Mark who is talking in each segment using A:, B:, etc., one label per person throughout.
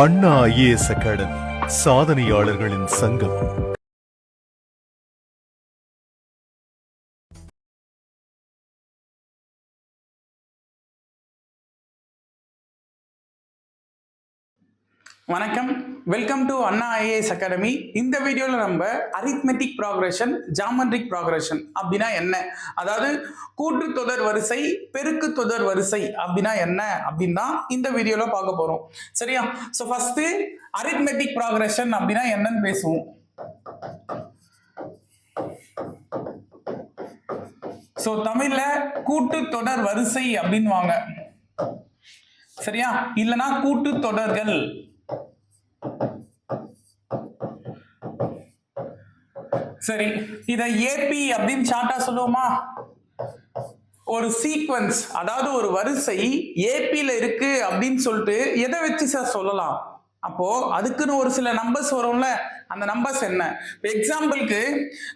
A: அண்ணா IAS academy சாதனையாளர்களின் சங்கம்.
B: வணக்கம், welcome to Anna IAS academy. இந்த வீடியோவில் நம்ம அரித்மெட்டிக் ப்ராக்ரஷன், ஜாமெட்ரிக் ப்ராக்ரஷன் அப்படின்னா என்ன, அதாவது கூட்டுத்தொடர் வரிசை, பெருக்கு தொடர் வரிசை அப்படின்னா என்ன அப்படின்னு தான் இந்த வீடியோவில் பார்க்க போகிறோம். சரியா? ஸோ ஃபர்ஸ்ட் அரித்மெட்டிக் ப்ராக்ரஷன் அப்படின்னா என்னன்னு பேசுவோம். ஸோ தமிழ்ல கூட்டுத்தொடர் வரிசை அப்படின்வாங்க. சரியா? இல்லைன்னா கூட்டுத்தொடர்கள். சரி, இத ஏபி அப்படின்னு ஷார்ட்டா சொல்லுவோமா? ஒரு சீக்வன்ஸ், அதாவது ஒரு வரிசை ஏபில இருக்கு அப்படின்னு சொல்லிட்டு எதை வச்சு சார் சொல்லலாம்? அப்போ அதுக்குன்னு ஒரு சில நம்பர்ஸ் வரும்ல, அந்த நம்பர்ஸ் என்ன? எக்ஸாம்பிளுக்கு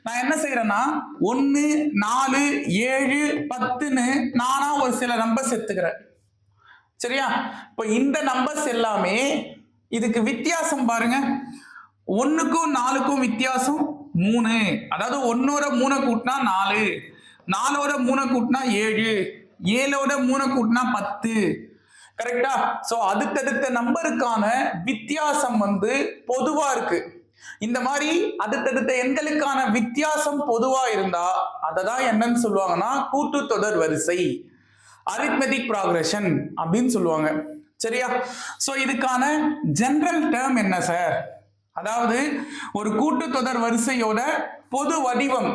B: நான் என்ன செய்யறேன்னா 1, 4, 7, 10ன்னு நானா ஒரு சில நம்பர்ஸ் எடுத்துக்கிறேன். சரியா? இப்போ இந்த நம்பர்ஸ் எல்லாமே இதுக்கு வித்தியாசம் பாருங்க. 1க்கும் 4க்கும் வித்தியாசம் 3. அதாவது 1ஓட 3 கூட்டினா 4, 4ஓட 3 கூட்டினா 7, 7ஓட 3 கூட்டினா 10. கரெக்டா? சோ அடுத்தடுத்த நம்பருக்கான வித்தியாசம் பொதுவா இருக்கு. இந்த மாதிரி அடுத்தடுத்த எண்களுக்கான வித்தியாசம் பொதுவா இருந்தா அததான் என்னன்னு சொல்லுவாங்கன்னா கூட்டுத்தொடர் வரிசை, அரித்மெட்டிக் ப்ராக்ரஷன் அப்படின்னு சொல்லுவாங்க. சரியா? சோ இதுக்கான ஜெனரல் டேர்ம் என்ன சார்? அதாவது ஒரு கூட்டுத்தொடர் வரிசையோட பொது வடிவம்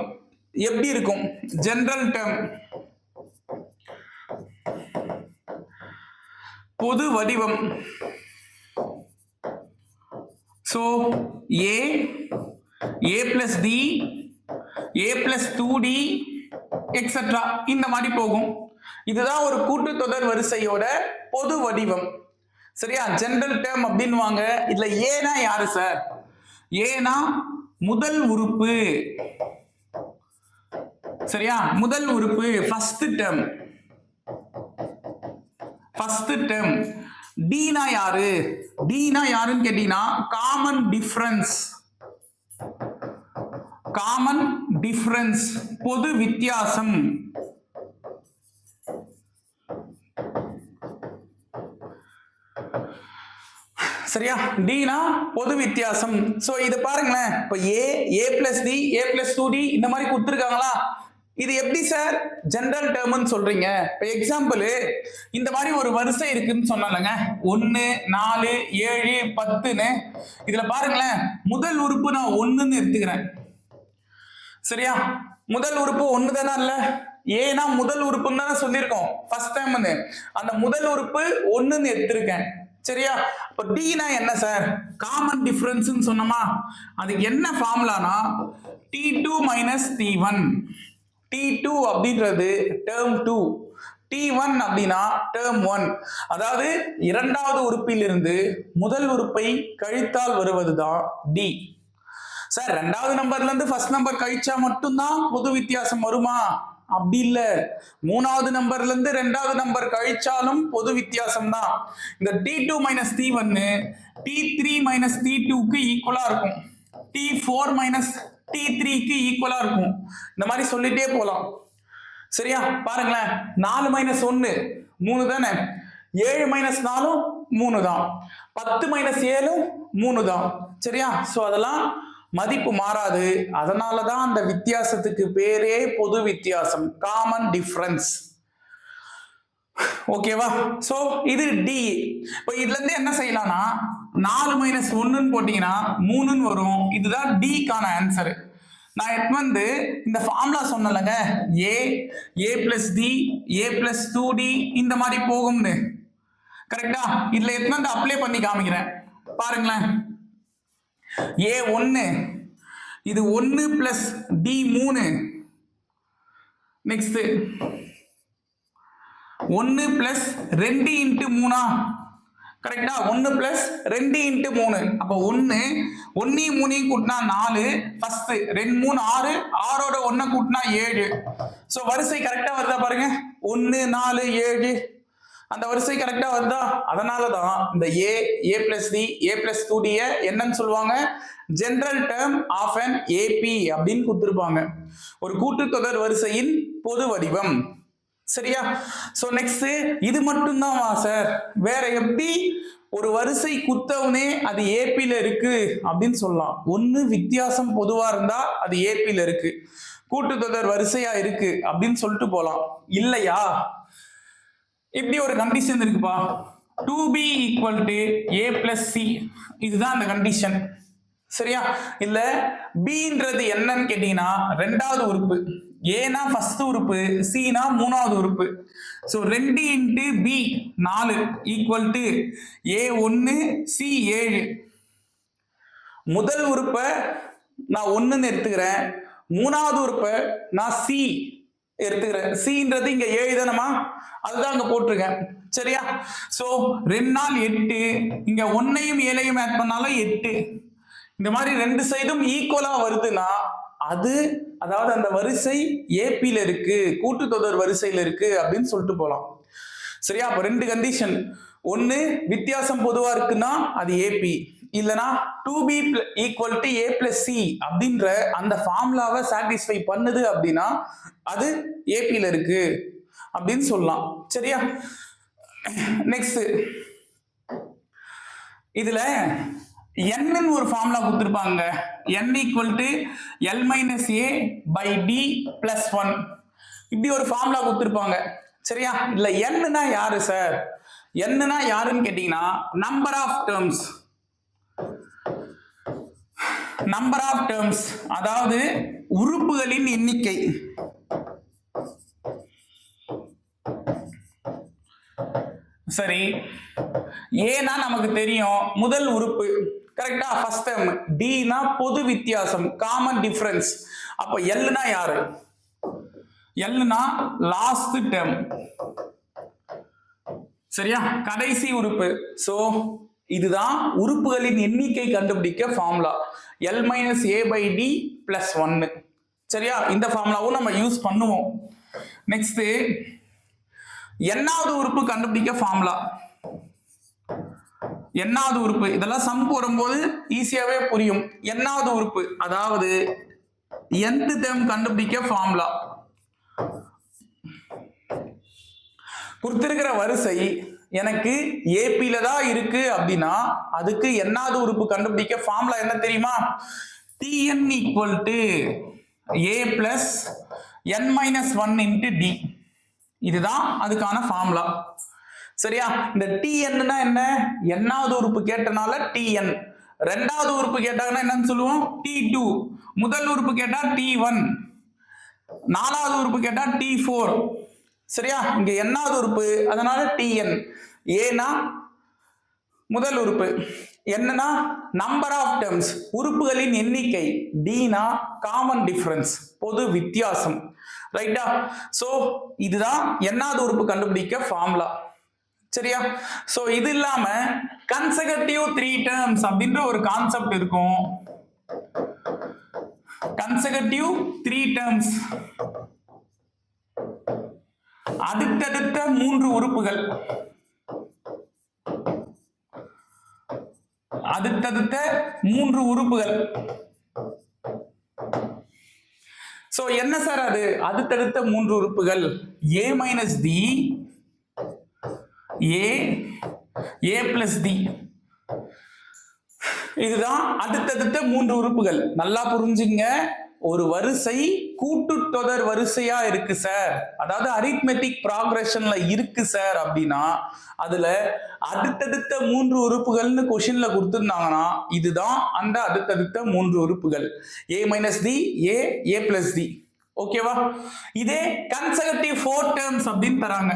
B: எப்படி இருக்கும்? ஜெனரல் டேர்ம், பொது வடிவம். So a plus d, a plus 2d etcetera இந்த மாதிரி போகும். இதுதான் ஒரு கூட்டுத்தொடர் வரிசையோட பொது வடிவம். சரியா? ஜெனரல் டேர்ம் அப்படின்வாங்க. இதுல ஏனா யாரு சார்? ஏனா முதல் உறுப்பு. சரியா? முதல் உறுப்பு, ஃபர்ஸ்ட் டேர்ம். First term. டீனா யாரு? டீனா யாருன்னு கேட்டீங்கன்னா காமன் டிஃபரன்ஸ். காமன் டிஃபரன்ஸ், பொது வித்தியாசம். சரியா? டீனா பொது வித்தியாசம். சோ இது பாருங்களேன், இப்ப a plus d, a plus 2d இந்த மாதிரி கொடுத்துருக்காங்களா? இது எப்படி சார் ஜெனரல் டேர்ம்னு சொல்றீங்க? இப்ப எக்ஸாம்பிள், இந்த மாதிரி ஒரு வரிசை இருக்குன்னு சொன்னாலங்க, 1, 4, 7, 10ன்னு. இதுல பாருங்களேன், முதல் உறுப்பு நான் 1ன்னு எடுத்துக்கிறேன். சரியா? முதல் உறுப்பு 1 தானே? இல்ல, ஏன்னா முதல் உறுப்புன்னு தானே சொல்லியிருக்கோம் ஃபர்ஸ்ட் டைம்னு. அந்த முதல் உறுப்பு 1ன்னு எடுத்திருக்கேன். சரியா? அப்ப டீனா என்ன சார்? காமன் டிஃபரன்ஸ் சொன்னோமா? அதுக்கு என்ன ஃபார்முலானா T2 minus T1. T2 அப்படின்றது டேர்ம் 2, T1 அப்படின்னா டேர்ம் 1. அதாவது இரண்டாவது உறுப்பிலிருந்து முதல் உறுப்பை கழித்தால் வருவதுதான் டி. சார், ரெண்டாவது நம்பர்ல இருந்து ஃபர்ஸ்ட் நம்பர் கழிச்சா மட்டும்தான் பொது வித்தியாசம் வருமா? அப்படி இல்ல, மூணாவது நம்பர்ல இருந்து ரெண்டாவது நம்பர் கழிச்சாலும் பொது வித்தியாசம் தான். இந்த T2 minus T1 T3 minus T2க்கு ஈக்குவலா இருக்கும், T4 minus T3க்கு ஈக்குவலா இருக்கும். இந்த மாதிரி சொல்லிட்டே போலாம். சரியா? பாருங்களேன், 4 minus 1 3 தானே, 7 minus 4 3 தான், 10 minus 7 3 தான். சரியா? சோ அதெல்லாம் மதிப்பு மாறாது. அதனாலதான் அந்த வித்தியாசத்துக்கு பேரே பொது வித்தியாசம், காமன் டிஃபரன்ஸ். ஓகேவா? சோ இது டி. இப்போ இதுல இருந்து என்ன செய்யலாம்னா 4 minus 1ன்னு போட்டீங்கன்னா 3ன்னு வரும். இதுதான் டிக்கான ஆன்சர். நான் இந்த formula சொன்னலங்க, a plus d, a plus 2d இந்த மாதிரி போகும்னு. கரெக்டா? இதுல அப்ளை பண்ணி காமிக்கிறேன் பாருங்களேன். A1 இது 1 plus D3. Next 1 plus 2 into 3. கரெக்டா? 1 plus 2 into 3. அப்ப 1 3 கூட்டினா 4, ஃபர்ஸ்ட் 2 3 6, 6ஓட 1 கூட்டினா 7. சோ வரிசை கரெக்டா வருதா பாருங்க, 1 4 7. அந்த வரிசை கரெக்டா வருதா? அதனாலதான் இந்த a plus d a plus 2d என்னன்னு சொல்லுவாங்க, general term of an AP அப்படின்னு கொடுத்திருப்பாங்க. ஒரு கூட்டுத்தொடர் வரிசையின் பொது வடிவம். சரியா? சோ நெக்ஸ்ட் இது மட்டும் தான் சார், வேற எப்படி ஒரு வரிசை குத்தவனே அது ஏபில இருக்கு அப்படின்னு சொல்லலாம்? ஒண்ணு வித்தியாசம் பொதுவா இருந்தா அது ஏபில இருக்கு, கூட்டுத்தொடர் வரிசையா இருக்கு அப்படின்னு சொல்லிட்டு போலாம். இல்லையா இப்படி ஒரு கண்டிஷன் இருக்குப்பா, 2b equal to a plus C, இதுதான் அந்த கண்டிஷன். சரியா? இல்ல bன்றது என்னன்னு கேட்டீங்கன்னா ரெண்டாவது உறுப்பு, ஏனா ஃபர்ஸ்ட் உறுப்பு, சினா மூணாவது உறுப்பு. So 2 into b 4 equal to a 1 c 7. முதல் உறுப்பை நான் 1ன்னு எடுத்துக்கிறேன், மூணாவது உறுப்பை நான் சி எடுத்துக்கிறேன். சின்றது இங்க 7 தானமா, அதுதான் அங்க போட்டிருக்கேன். சரியா? சோ 2 நாள் 8, இங்க 1ஐயும் 7ஐயும் ஆட் பண்ணாலும் 8. இந்த மாதிரி ரெண்டு சைடும் ஈக்குவலா வருதுன்னா அது, அதாவது அந்த வரிசை ஏபில இருக்கு, கூட்டுத்தொடர் வரிசையில இருக்கு அப்படின்னு சொல்லிட்டு போலாம். சரியா? அப்ப ரெண்டு கண்டிஷன், ஒன்னு வித்தியாசம் பொதுவா இருக்குன்னா அது ஏபி, இல்லனா 2b equal to a plus C அப்படின்ற அந்த ஃபார்முலாவை சாட்டிஸ்ஃபை பண்ணுது அப்படின்னா அது ஏபில இருக்கு அப்படின்னு சொல்லலாம். சரியா? நெக்ஸ்ட் இதுல n ஒரு ஃபார்முலா கொடுத்திருப்பாங்க, n equal to l minus a by d plus 1, இப்படி ஒரு ஃபார்முலா கொடுத்திருப்பாங்க. சரியா? இல்ல என்னன்னா யாரு சார்? என்னன்னா யாருன்னு கேட்டீங்கன்னா number of terms. Number of terms அதாவது உறுப்புகளின் எண்ணிக்கை. சரி, ஏனா நமக்கு தெரியும் முதல் உறுப்பு, கரெக்டா? First term. டினா பொது வித்தியாசம், காமன் டிஃபரன்ஸ். அப்ப எல்னா யாரு? எல்னா லாஸ்ட் டேர்ம். சரியா? கடைசி உறுப்பு. சோ இதுதான் உறுப்புகளின் எண்ணிக்கை கண்டுபிடிக்க formula, l minus a by d plus 1. சரியா? இந்த ஃபார்முலாவும் நம்ம யூஸ் பண்ணுவோம். நெக்ஸ்ட் என்னாவது உறுப்பு கண்டுபிடிக்க ஃபார்முலா, என்னாவது உறுப்பு, இதெல்லாம் சம் போடும்போது ஈஸியாவே புரியும். என்னாவது உறுப்பு அதாவது nth டேர்ம் கண்டுபிடிக்க ஃபார்முலா, கொடுத்திருக்கிற வரிசை எனக்கு ஏபில தான் இருக்கு அப்படின்னா அதுக்கு என்னாவது உறுப்பு கண்டுபிடிக்க ஃபார்முலா என்ன தெரியுமா? tn equal to a plus n minus 1 into d, இதுதான் அதுக்கான ஃபார்முலா. சரியா? இந்த tnனா என்ன? என்னாவது உறுப்பு கேட்டனால tn, ரெண்டாவது உறுப்பு கேட்டாங்கன்னா என்னன்னு சொல்லுவோம்? t2, முதல் உறுப்பு கேட்டா t1, நாலாவது உறுப்பு கேட்டா t4. சரியா? இங்க என்னாவது உறுப்பு அதனால tn. ஏனா முதல் உறுப்பு, என்னன்னா நம்பர் ஆஃப் டேர்ம்ஸ் உறுப்புகளின் எண்ணிக்கை, டினா காமன் டிஃபரன்ஸ் பொது வித்தியாசம். ரைட்டா? சோ இதுதான் என்னாவது உறுப்பு கண்டுபிடிக்க ஃபார்முலா. சரியா? சோ இது இல்லாம கன்செகட்டிவ் 3 டேர்ம்ஸ் அப்படின்ற ஒரு கான்செப்ட் இருக்கும். கன்செகட்டிவ் 3 டேர்ம்ஸ், அடுத்தடுத்த 3 உறுப்புகள், அடுத்தடுத்த 3 உறுப்புகள். சோ என்ன சார் அது அடுத்தடுத்த 3 உறுப்புகள்? a minus d, a plus d, இதுதான் அடுத்தடுத்த 3 உறுப்புகள். நல்லா புரிஞ்சுங்க, ஒரு வரிசை கூட்டுத்தொடர் வரிசையா இருக்கு சார், அதாவது அரித்மெட்டிக் ப்ராக்ரஷன்ல இருக்கு சார் அப்படின்னா அதுல அடுத்தடுத்த 3 உறுப்புகள்னு கொஸ்டின்ல கொடுத்திருந்தாங்கன்னா இதுதான் அந்த அடுத்தடுத்த 3 உறுப்புகள், a minus d, a plus d. ஓகேவா? இதே கன்செகட்டிவ் 4 டேர்ம்ஸ் அப்படின்னு தராங்க,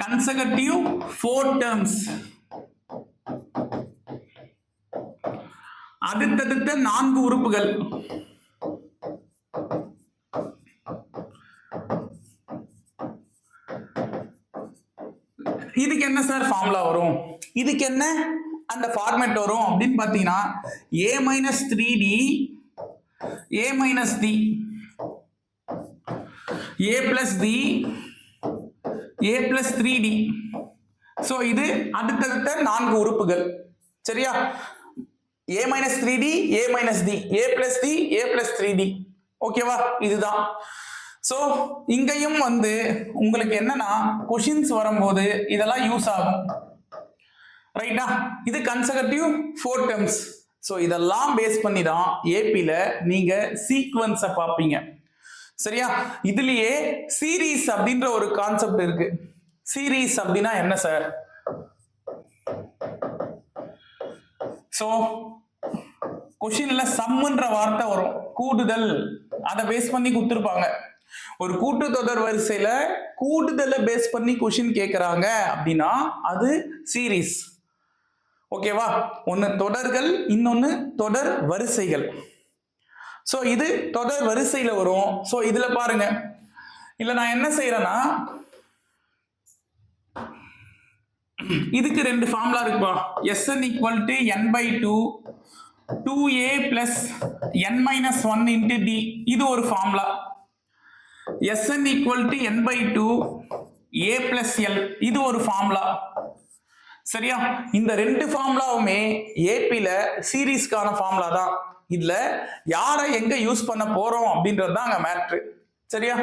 B: கன்செகட்டிவ் 4 டேர்ம்ஸ், அடுத்தடுத்த 4 உறுப்புகள். இதுக்கு என்ன சார் ஃபார்முலா வரும்? இதுக்கு என்ன அந்த ஃபார்மேட் வரும் அப்படின்னு பாத்தீங்கன்னா a minus 3d, a minus d, a plus d, a plus 3d. So இது அடுத்தடுத்த 4 உறுப்புகள். சரியா? a minus 3d, a minus d, a plus d, a plus 3d. ஓகேவா? இதுதான். ஸோ இங்கேயும் வந்து உங்களுக்கு என்னன்னா கொஷின்ஸ் வரும்போது இதெல்லாம் யூஸ் ஆகும். ரைட்டா? இது கன்சர்வேட்டிவ் 4 டேர்ம்ஸ். ஸோ இதெல்லாம் பேஸ் பண்ணி தான் ஏபியில் நீங்க சீக்வன்ஸை பார்ப்பீங்க. சரியா? இதுலயே சீரீஸ் அப்படின்ற ஒரு கான்செப்ட் இருக்கு. சீரீஸ் அப்படின்னா என்ன சார்? ஸோ கொஷின்ல சம்முன்ற வார்த்தை வரும், கூடுதல். அதை பேஸ் பண்ணி கொடுத்துருப்பாங்க. ஒரு கூட்டுத்தொடர் வரிசையில கூடுதலை பேஸ் பண்ணி கொஷின் கேட்கறாங்க அப்படின்னா அது சீரீஸ். ஓகேவா? ஒன்னு தொடர்கள், இன்னொன்னு தொடர் வரிசைகள். சோ இது தொடர் வரிசையில வரும். சோ இதுல பாருங்க, இல்ல நான் என்ன செய்யறேன்னா இதுக்கு 2 ஃபார்முலா இருக்குப்பா. Sn equal to n by 2 2a plus n minus 1 into d. இது ஒரு formula. Sn equal to n by 2 a plus l. இது ஒரு ஃபார்முலா. சரியா? இந்த 2 ஃபார்முலாவுமே ஏபில சீரீஸ்க்கான ஃபார்முலா தான். இதுல யாரை எங்க யூஸ் பண்ண போறோம் அப்படின்றது தான் அங்க மேட்ரு. சரியா?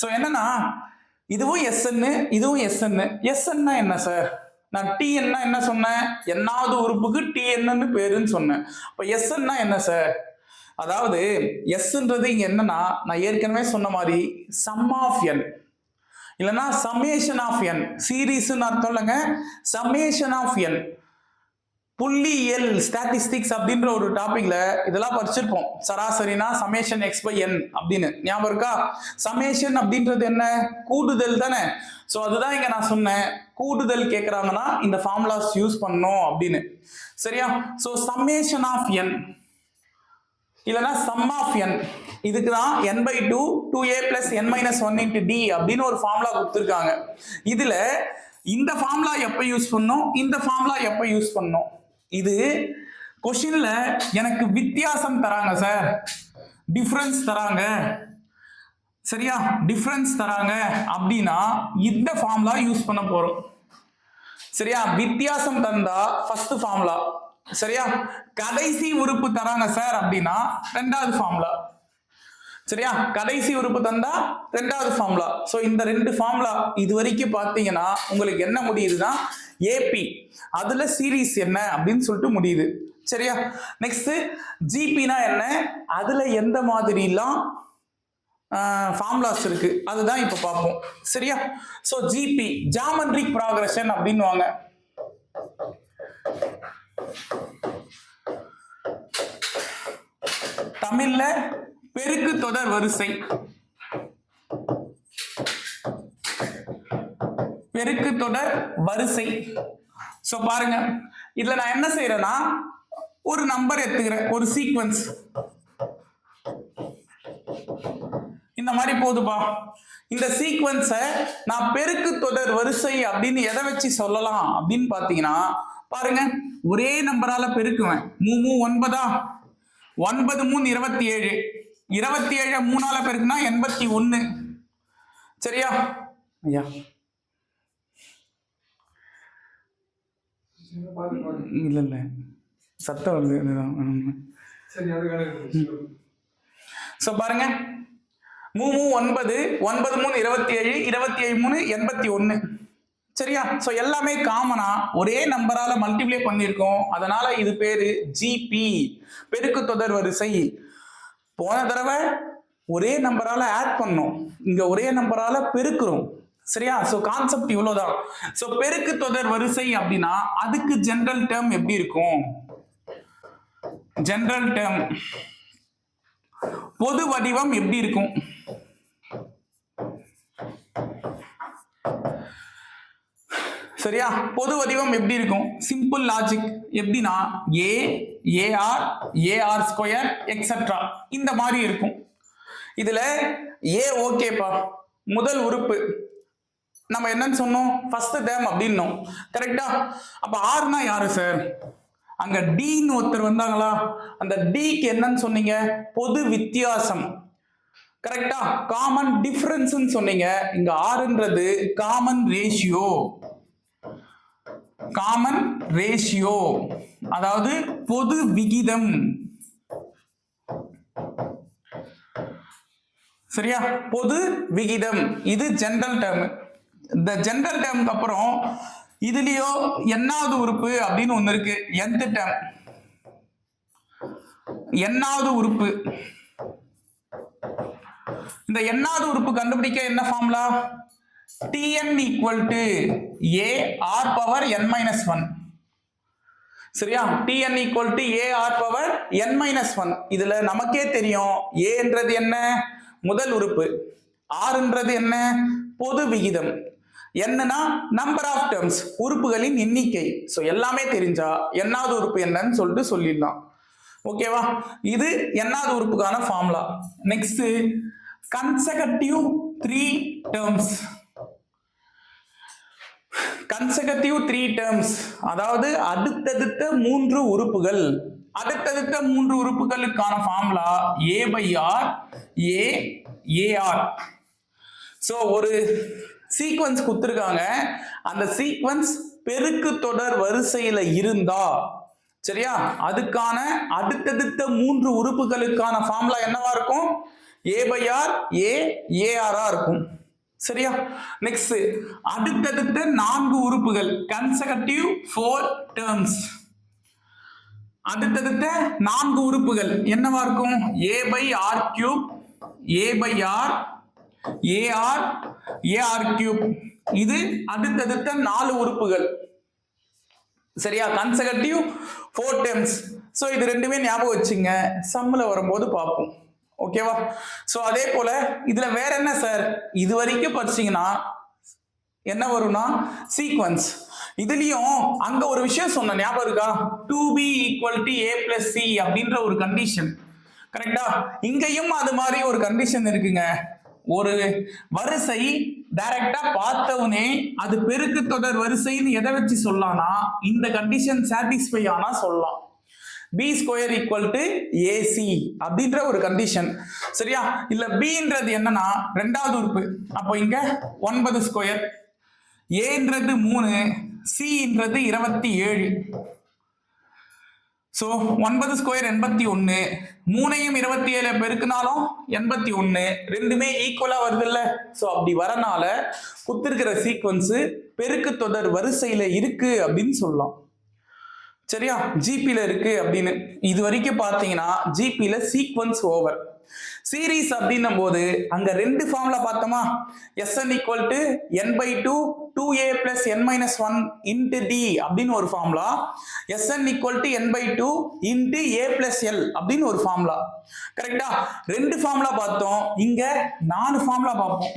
B: சோ என்னன்னா இதுவும் SN, இதுவும் SN. SN என்ன சார்? நான் TN என்ன சொன்னேன்? என்னாவது உறுப்புக்கு TN பேருன்னு சொன்னேன். அப்ப SN என்ன சார்? அதாவது எஸ்ன்றது இங்க என்னன்னா, நான் ஏற்கனவே சொன்ன மாதிரி சம் ஆஃப் n இல்லைன்னா சமேஷன் ஆஃப் n. சீரீஸ்ன்னு அர்த்தம் இல்லைங்க, சமேஷன் ஆஃப் n. புள்ளியியல் ஸ்டாட்டிஸ்டிக்ஸ் அப்படின்ற ஒரு டாபிக்ல இதெல்லாம் படிச்சிருப்போம். சராசரினா சமேஷன் x by n அப்படின்னு ஞாபகம் இருக்கா? சமேஷன் அப்படின்றது என்ன? கூடுதல் தானே. ஸோ அதுதான் இங்க நான் சொன்னேன், கூடுதல் கேட்கறாங்கன்னா இந்த ஃபார்முலாஸ் யூஸ் பண்ணணும் அப்படின்னு. சரியா? ஸோ சமேஷன் ஆஃப் n இல்லைன்னா சம் ஆஃப் n. இதுக்கு தான் n by 2 2a plus n minus 1 into d அப்படின்னு ஒரு ஃபார்முலா கொடுத்துருக்காங்க. இதுல இந்த ஃபார்முலா எப்போ யூஸ் பண்ணணும், இந்த ஃபார்முலா எப்போ யூஸ் பண்ணணும்? இது கொஸ்டின்ல எனக்கு வித்தியாசம் தராங்க சார், டிஃபரன்ஸ் தராங்க. சரியா? டிஃபரன்ஸ் தராங்க அப்படின்னா இந்த ஃபார்முலா யூஸ் பண்ண போறோம். சரியா? வித்தியாசம் தந்தா ஃபர்ஸ்ட் ஃபார்முலா. சரியா? கடைசி உறுப்பு தராங்க சார் அப்படின்னா 2வது ஃபார்முலா. சரியா? கடைசி உறுப்பு தந்தா 2வது ஃபார்முலா. சோ இந்த 2 ஃபார்முலா இது வரைக்கும் பாத்தீங்கன்னா உங்களுக்கு என்ன முடியுதுன்னா ஏபி அதுல சீரீஸ் என்ன அப்படின்னு சொல்லிட்டு முடியுது. சரியா? நெக்ஸ்ட் ஜிபினா என்ன, அதுல எந்த மாதிரிலாம் ஃபார்முலாஸ் இருக்கு அதுதான் இப்ப பார்ப்போம். சரியா? சோ ஜிபி ஜாமெட்ரிக் ப்ராக்ரஷன் அப்படின்னுவாங்க. தமிழ்ல பெருக்கு தொடர் வரிசை. பெருக்கு தொடர் வரிசை. சோ பாருங்க, இதுல நான் என்ன செய்யறேன்னா ஒரு நம்பர் எடுத்துக்கிறேன், ஒரு சீக்வன்ஸ் இந்த மாதிரி போதுப்பா. இந்த சீக்வன்ஸை நான் பெருக்கு தொடர் வரிசை அப்படின்னு எதை வச்சு சொல்லலாம் அப்படின்னு பாத்தீங்கன்னா பாருங்க, ஒரே நம்பரால பெருக்குவேன். 3 9 9 3 27 27 3ஆல பெருக்குனா 81. சரியா? ஐயா இல்ல இல்ல சத்தம் வருது. சோ பாருங்க, 3 9 9 3 27 27 3 81. சரியா? சோ எல்லாமே காமனா ஒரே நம்பரால மல்டிப்ளை பண்ணிருக்கோம். அதனால இது பேரு ஜிபி, பெருக்கு தொடர் வரிசை. போன தடவை ஒரே நம்பரால ஆட் பண்ணோம், இங்க ஒரே நம்பரால பெருக்குறோம். சரியா? சோ கான்செப்ட் இவ்வளவுதான். சோ பெருக்கு தொடர் வரிசை அப்படின்னா அதுக்கு ஜெனரல் டேர்ம் எப்படி இருக்கும்? ஜெனரல் டேர்ம் பொது வடிவம் எப்படி இருக்கும்? சரியா? பொது வடிவம் எப்படி இருக்கும்? Simple logic. எப்படின்னா ஏ ஏஆர் ஏஆர் ஸ்கொயர் எக்ஸெட்ரா இந்த மாதிரி இருக்கும். இதுல ஏ ஓகேப்பா, முதல் உறுப்பு நம்ம என்னன்னு சொன்னோம்? ஃபர்ஸ்ட் டேர்ம் அப்படின்னோம். கரெக்டா? அப்ப ஆர்னா யாரு சார்? அங்க டின்னு ஒருத்தர் வந்தாங்களா? அந்த டிக்கு என்னன்னு சொன்னீங்க? பொது வித்தியாசம். கரெக்டா? காமன் டிஃபரன்ஸ் சொன்னீங்க. இங்க ஆறுன்றது காமன் ரேஷியோ. காமன் ரேஷியோ அதாவது பொது விகிதம். சரியா? பொது விகிதம் இது ஜெனரல் டேர்ம். இந்த ஜெனரல் டேர்முக்கு அப்புறம் இதுலயோ என்னாவது உறுப்பு அப்படின்னு ஒண்ணு இருக்கு. nth டேர்ம் என்னாவது உறுப்பு. இந்த என்னாவது உறுப்பு கண்டுபிடிக்க என்ன formula? Tn equal to a r power n minus 1. சரியா? Tn equal to a r power n minus 1. இதுல நமக்கே தெரியும் a என்றது என்ன? முதல் உறுப்பு. r என்றது என்ன? பொது விகிதம். என்னன்னா நம்பர் ஆஃப் டேர்ம்ஸ், உறுப்புகளின் எண்ணிக்கை. சோ எல்லாமே தெரிஞ்சா என்னாவது உறுப்பு என்னன்னு சொல்லிட்டு சொல்லிடலாம். ஓகேவா? இது என்னாவது உறுப்புக்கான formula. Next consecutive 3 terms. consecutive 3 terms அதாவது அடுத்தடுத்த 3 உறுப்புகள். அடுத்தடுத்த 3 உறுப்புகளுக்கான formula a by r a ar. So ஒரு சீக்வென்ஸ் கொடுத்திருக்காங்க. அந்த சீக்வென்ஸ் பெருக்கு தொடர் வரிசையில இருந்தா, சரியா, அதுக்கான அடுத்தடுத்த 3 உறுப்புகளுக்கான ஃபார்முலா என்னவா இருக்கும்? a by r a ar இருக்கும். சரியா? நெக்ஸ்ட் அடுத்தடுத்த 4 உறுப்புகள் consecutive 4 terms. அடுத்தடுத்த 4 உறுப்புகள் என்னவா இருக்கும்? a by r cube a by r ar ar cube. இது அடுத்தடுத்த 4 உறுப்புகள். சரியா? consecutive 4 terms. சோ இது ரெண்டுமே ஞாபகம் வச்சுங்க, சம்ல வரும்போது பார்ப்போம். ஓகேவா? சோ அதே போல இதுல வேற என்ன சார் இது வரைக்கும் படிச்சீங்கன்னா என்ன வரும்னா சீக்வென்ஸ். இதுலயும் அங்க ஒரு விஷயம் சொன்ன ஞாபகம் இருக்கா? 2b equal to a plus c அப்படின்ற ஒரு கண்டிஷன். கரெக்டா? இங்கேயும் அது மாதிரி ஒரு கண்டிஷன் இருக்குங்க. ஒரு வரிசை டைரக்டா பார்த்தவனே அது பெருக்கு தொடர் வரிசைன்னு எதை வச்சு சொல்லலாம்னா இந்த கண்டிஷன் சாட்டிஸ்ஃபை ஆனா சொல்லலாம். b square equal to ac அப்படின்ற ஒரு கண்டிஷன். சரியா? இல்ல bன்றது என்னன்னா ரெண்டாவது உறுப்பு. அப்போ இங்க 9 ஸ்கொயர், aன்றது 3, cன்றது 27. சோ 9 ஸ்கொயர் 81, 3ஐயும் 27 பெருக்கினாலும் 81, ரெண்டுமே ஈக்குவலா வருது இல்ல? சோ அப்படி வரனால குத்திருக்கிற சீக்வென்ஸ் பெருக்கு தொடர் வரிசையில இருக்கு அப்படின்னு சொல்லலாம். சரியா? ஜிபில இருக்கு அப்படின்னு. இது வரைக்கும் பாத்தீங்கன்னா ஜிபில சீக்வென்ஸ் ஓவர். சீரீஸ் அப்படின்னும் போது அங்க ரெண்டு ஃபார்முலா பார்த்தோமா? Sn equal to n by 2 2a plus n minus 1 into d அப்படின்னு ஒரு formula. Sn equal to n by 2 into a plus l அப்படின்னு ஒரு ஃபார்முலா. கரெக்டா? ரெண்டு ஃபார்முலா பார்த்தோம். இங்க 4 ஃபார்முலா பார்ப்போம்.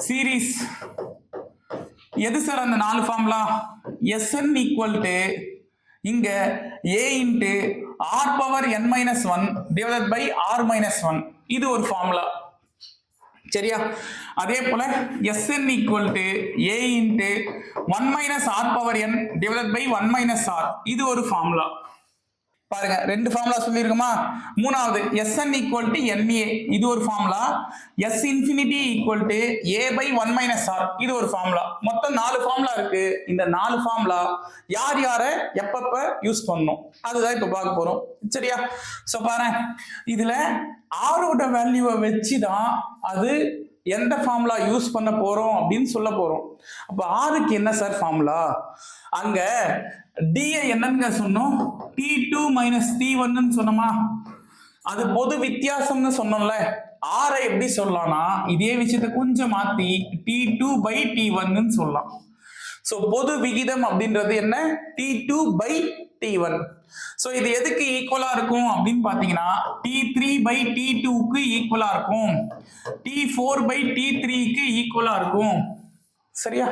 B: சீரீஸ் எது சார் அந்த 4 ஃபார்முலா? Sn equal to இங்க a into r power n minus 1 divided by r minus 1 இது ஒரு ஃபார்முலா. சரியா? அதே போல Sn equal to a into 1 minus r power n divided by 1 minus r இது ஒரு ஃபார்முலா. பாருங்க ரெண்டு ஃபார்முலா சொல்லிருக்கோமா? மூணாவது Sn equal to na இது ஒரு formula. S infinity equal to a by 1 minus r இது ஒரு ஃபார்முலா. மொத்தம் 4 ஃபார்முலா இருக்கு. இந்த 4 ஃபார்முலா யார் யாரை எப்பப்ப யூஸ் பண்ணணும் அதுதான் இப்ப பார்க்க போறோம். சரியா? சோ பாரு, இதுல ஆரோட வேல்யூவை வச்சுதான் அது எந்த ஃபார்முலா யூஸ் பண்ண போறோம் அப்படின்னு சொல்ல போறோம். அப்ப ஆருக்கு என்ன சார் ஃபார்முலா? அங்க d என்னன்னு சொன்னோம்? t2 minus t1 சொன்னோமா? அது பொது வித்தியாசம்னு சொன்னோம்ல. r எப்படி சொல்லலாம்னா இதே விஷயத்தை கொஞ்சம் மாத்தி t2 by t1 சொல்லலாம். சோ பொது விகிதம் அப்படின்றது என்ன? t2 by t1. சோ இது எதுக்கு ஈக்குவலா இருக்கும் அப்படின்னு பாத்தீங்கன்னா t3 by t2 க்கு ஈக்குவலா இருக்கும், t4 by t3 க்கு ஈக்குவலா இருக்கும். சரியா?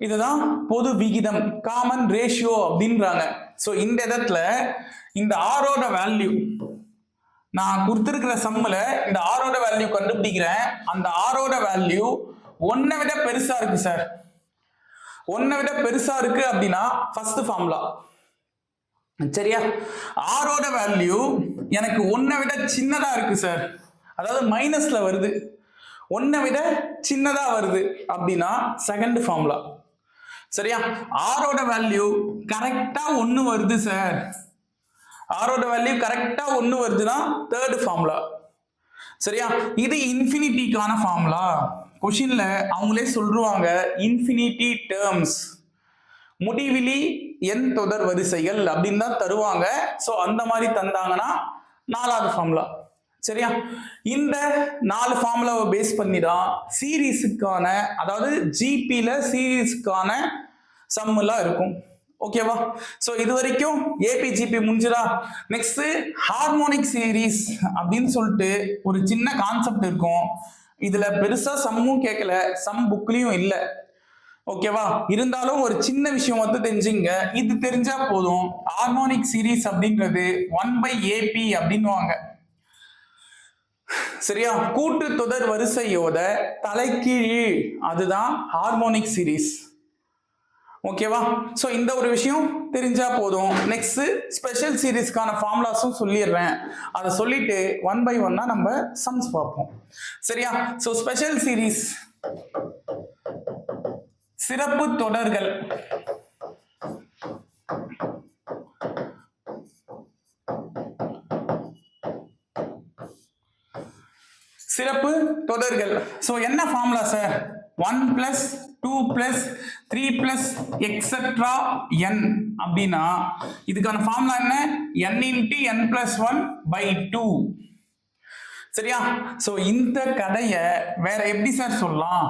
B: இதுதான் பொது விகிதம், காமன் ரேஷியோ அப்படின்றாங்க. சோ இந்த இடத்துல இந்த ஆரோட வேல்யூ நான் கொடுத்திருக்கிற சம்முல இந்த ஆரோட வேல்யூ கண்டுபிடிக்கிறேன். அந்த ஆரோட வேல்யூ 1 விட பெருசா இருக்கு சார். 1 விட பெருசா இருக்கு அப்படின்னா ஃபர்ஸ்ட் ஃபார்முலா. சரியா? ஆரோட வேல்யூ எனக்கு 1 விட சின்னதா இருக்கு சார். அதாவது மைனஸ்ல வருது, ஒன்னை விட சின்னதா வருது அப்படின்னா செகண்ட் ஃபார்முலா. சரியா? ஆரோட வேல்யூ கரெக்டா 1 வருது சார், ஆரோட வேல்யூ கரெக்டா 1 வருதுன்னா தேர்ட் ஃபார்முலா. சரியா? இது இன்ஃபினிட்டிக்கான ஃபார்முலா. கொஷின்ல அவங்களே சொல்றாங்க இன்ஃபினிட்டி டேர்ம்ஸ், முடிவிலி எண் தொடர் வரிசைகள் அப்படின்னு தான் தருவாங்க. ஸோ அந்த மாதிரி தந்தாங்கன்னா 4வது ஃபார்முலா. சரியா? இந்த 4 ஃபார்முலாவை பேஸ் பண்ணி தான் சீரீஸுக்கான, அதாவது ஜிபில சீரீஸுக்கான சம்மெல்லாம் இருக்கும். ஓகேவா? ஸோ இது வரைக்கும் ஏபிஜிபி முடிஞ்சுதா? நெக்ஸ்ட் ஹார்மோனிக் சீரீஸ் அப்படின்னு சொல்லிட்டு ஒரு சின்ன கான்செப்ட் இருக்கும். இதுல பெருசா சம்மும் கேட்கல, சம் புக்லயும் இல்லை. ஓகேவா? இருந்தாலும் ஒரு சின்ன விஷயம் வந்து தெரிஞ்சுங்க, இது தெரிஞ்சா போதும். ஹார்மோனிக் சீரீஸ் அப்படின்றது 1/AP அப்படின்னுவாங்க. சரியா? கூட்டு தொடர் வரிசையோட தலைக்கீழ், அதுதான் ஹார்மோனிக் சீரீஸ். ஓகேவா? சோ இந்த ஒரு விஷயம் தெரிஞ்சா போதும். நெக்ஸ்ட் ஸ்பெஷல் சீரீஸ்க்கான ஃபார்முலாஸும் சொல்லிடுறேன், அதை சொல்லிட்டு 1 by 1 நம்ம சம்ஸ் பார்ப்போம். சரியா? சோ ஸ்பெஷல் சீரீஸ், சிறப்பு தொடர்கள். சிறப்பு தொடர்கள். சோ என்ன formula sir? 1 plus 2 plus 3 plus etcetera n அப்படின்னா இதுக்கான ஃபார்முலா என்ன? n into n plus 1 by 2. சரியா? சோ இந்த கதையை வேற எப்படி சார் சொல்லலாம்?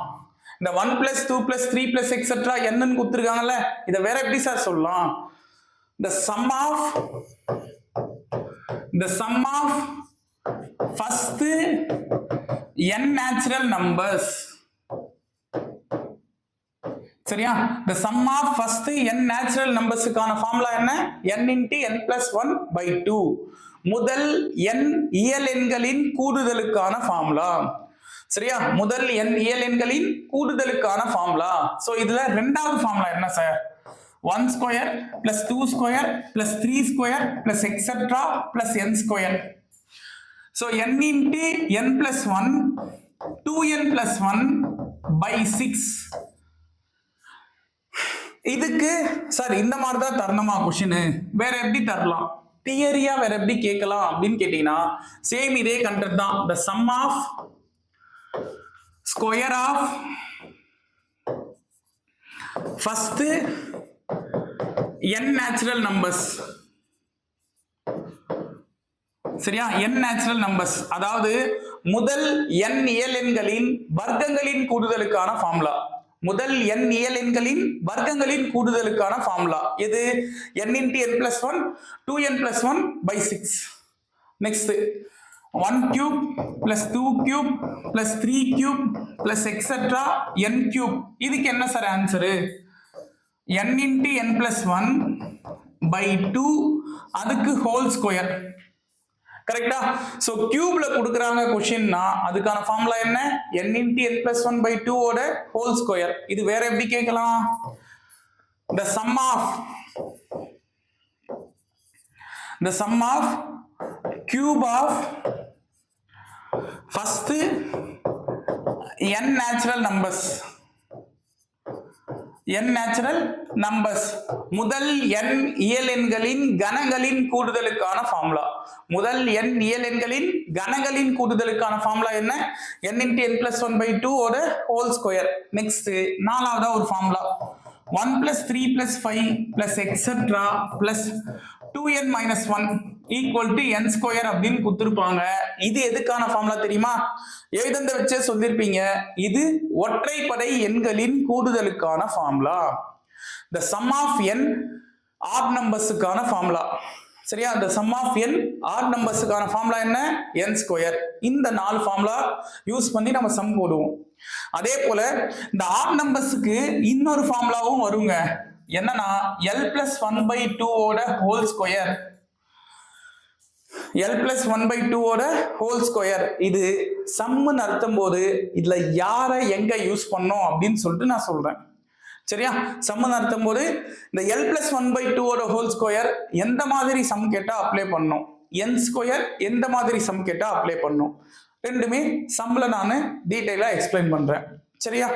B: இந்த 1 plus 2 plus 3 plus etcetera n கொடுத்துருக்காங்கல்ல, இதை வேற எப்படி சார் சொல்லலாம்? the sum of first n natural numbers. சரியா? the sum of first n natural numbers கான ஃபார்முலா என்ன? n into n plus 1 by 2. முதல் n இயல் எண்களின் கூடுதலுக்கான ஃபார்முலா. சரியா? முதல் n இயல் எண்களின் கூடுதலுக்கான ஃபார்முலா. சோ இதுல இரண்டாவது ஃபார்முலா என்ன sir? 1 square plus 2 square plus 3 square plus etc plus n square. So n into n plus 1 2n plus 1 by 6. இதுக்கு சார் இந்த மாதிரி தான் தரணுமா கொஸ்டின்? வேற எப்படி தரலாம்? தியரியா வேற எப்படி கேட்கலாம் அப்படின்னு கேட்டீங்கன்னா சேம் இதே கண்டென்ட் தான். the sum of square of first n natural numbers. சரியா? n natural numbers, அதாவது முதல் n இயல் எண்களின் வர்க்கங்களின் கூடுதலுக்கான ஃபார்முலா. முதல் n இயல் எண்களின் வர்க்கங்களின் கூடுதலுக்கான ஃபார்முலா எது? n into n plus 1 2n plus 1 by 6. next 1 cube plus 2 cube plus 3 cube plus etc n cube. இதுக்கு என்ன sir answer? n into n plus 1 by 2, அதுக்கு ஹோல் ஸ்கொயர். கரெக்டா? சோ கியூப்ல கொடுக்கறாங்க क्वेश्चनனா அதுக்கான ஃபார்முலா என்ன? n into n plus 1 by 2 ஓட whole square. இது வேற எப்படி கேட்கலாம்? the sum of cube of first n natural numbers. n natural numbers, முதல் n இயல் எண்களின் கணங்களின் கூடுதலுக்கான ஃபார்முலா. முதல் n இயல் எண்களின் கணங்களின் கூடுதலுக்கான ஃபார்முலா என்ன? n into n plus 1 by 2 ஓட ஹோல் ஸ்கொயர். நெக்ஸ்ட் நாலாவதா ஒரு formula 1 plus 3 plus 5 plus etc plus 2n minus 1 equal to n square அப்படின்னு கொடுத்திருப்பாங்க. இது எதுக்கான ஃபார்முலா தெரியுமா? எழுதந்த வச்சே சொல்லிருப்பீங்க. இது ஒற்றைப்படை எண்களின் கூடுதலுக்கான formula. the sum of n odd numbersக்கான ஃபார்முலா. சரியா? the sum of n odd numbersக்கான ஃபார்முலா என்ன? n square. இந்த 4 ஃபார்முலா யூஸ் பண்ணி நம்ம சம் போடுவோம். அதே போல இந்த odd numbersக்கு இன்னொரு ஃபார்முலாவும் வருங்க. என்னன்னா l plus 1 by 2 ஓட whole square. l plus 1 by 2 ஓட ஹோல் ஸ்கொயர். இது சம்முன்னு அர்த்தம் போது இதுல யாரை எங்க யூஸ் பண்ணோம் அப்படின்னு சொல்லிட்டு நான் சொல்றேன். சரியா? சம்முன்னு அர்த்தம் போது இந்த l plus 1 by 2 ஓட ஹோல் ஸ்கொயர் எந்த மாதிரி சம் கேட்டா அப்ளை பண்ணணும், n ஸ்கொயர் எந்த மாதிரி சம் கேட்டா அப்ளை பண்ணணும். ரெண்டுமே சம்பளம் நான் டீட்டெயிலாக எக்ஸ்பிளைன் பண்ணுறேன். சரியா?